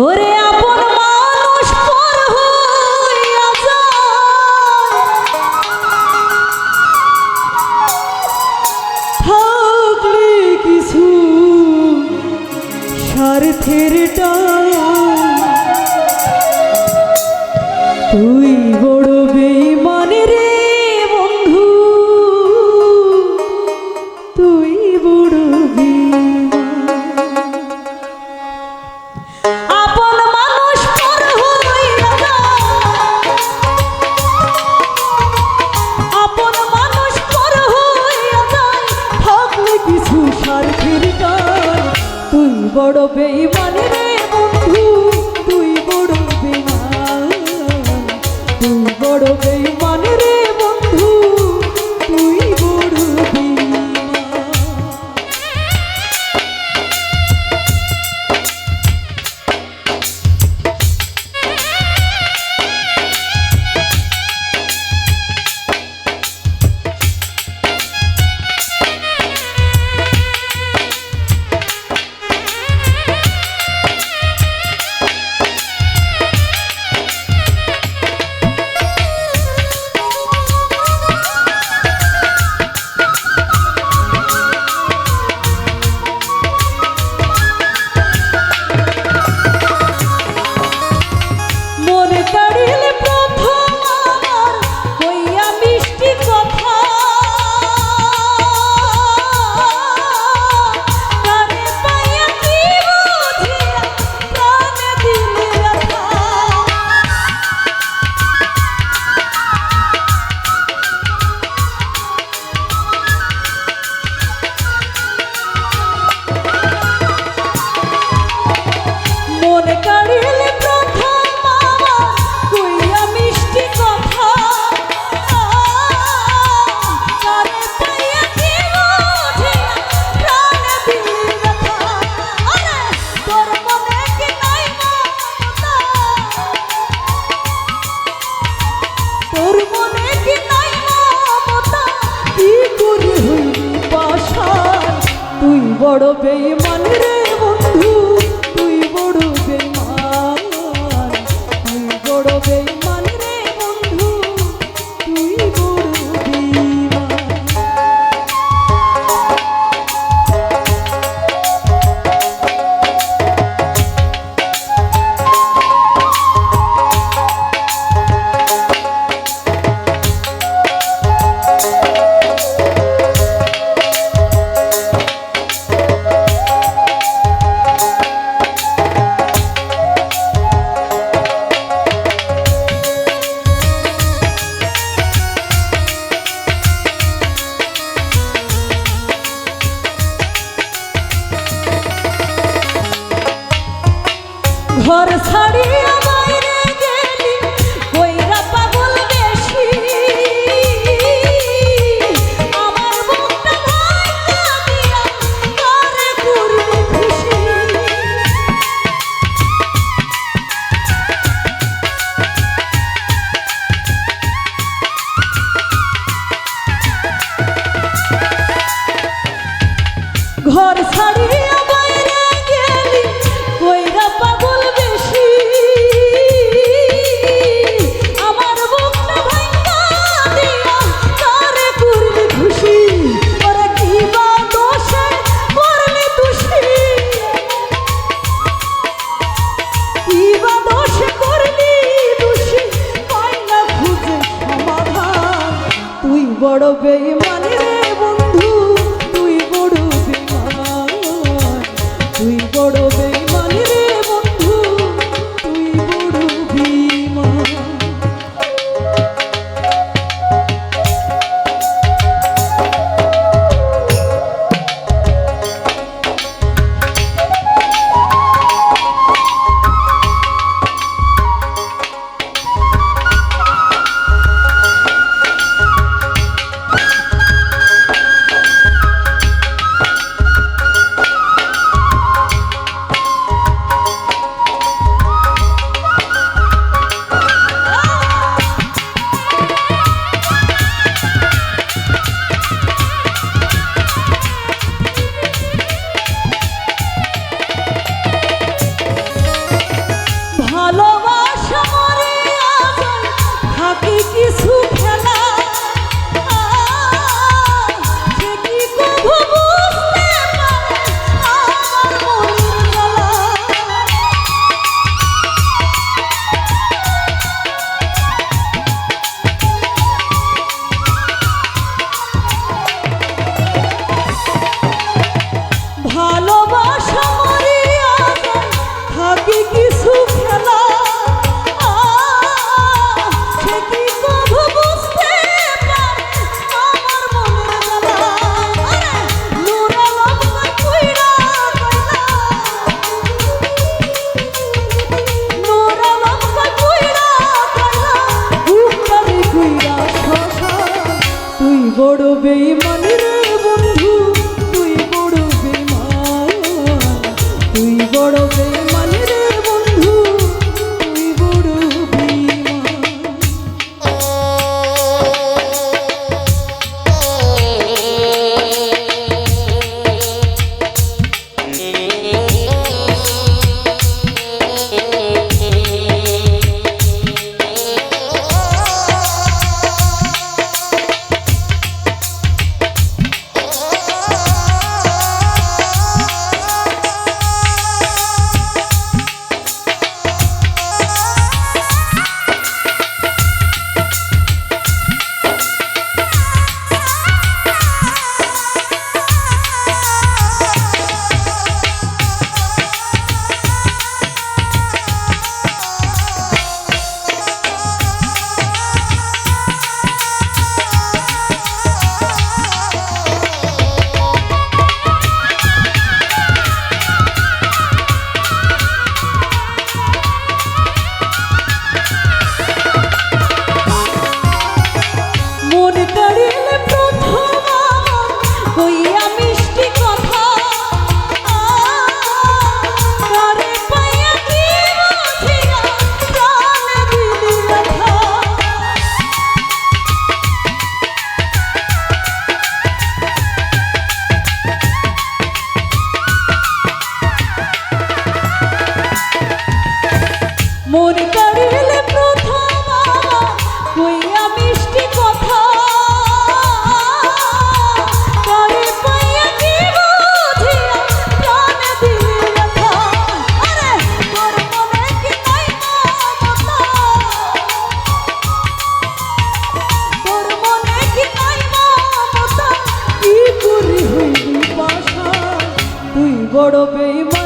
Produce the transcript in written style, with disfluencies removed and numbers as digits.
ওরে আপন মানুষ পর হইয়া থাকলে কিছু স্বার্থের তুই বড় বেঈমান রে বন্ধু, তুই বড় আপন মানুষ পর হইয়া আপন মানুষ পর হইয়া যায় থাকলে কিছু স্বার্থের তুই বড় বেঈমান রে বন্ধু, তুই বড় বেঈমান, তুই বড় বেঈমান রে বন্ধু, তুই বড় বেঈমান। বড় বেঈমান রে বন্ধু, তুই বড় বেঈমান, তুই বড় বেঈমান রে বন্ধু, তুই বড় বেঈমান। ঘর ছাড়িয়া বাইরে গেলি কইরা পাগল বেশি, আমার বুকটা ভাঙা দিয়া কারে করবি খুশি। ঘর ছাড়িয়া বাইরে গেলি কইরা পাগল বেশি, আমার বুকটা ভাঙা দিয়া কারে করবি খুশি। ওরে কি বা দোষে করলি তুষি, কি বা দোষে করলি তুষি, পাই না খুঁজে সমাধান। তুই বড় বেঈমান রে বন্ধু, তুই বড় বেঈমান, বড় বেঈমান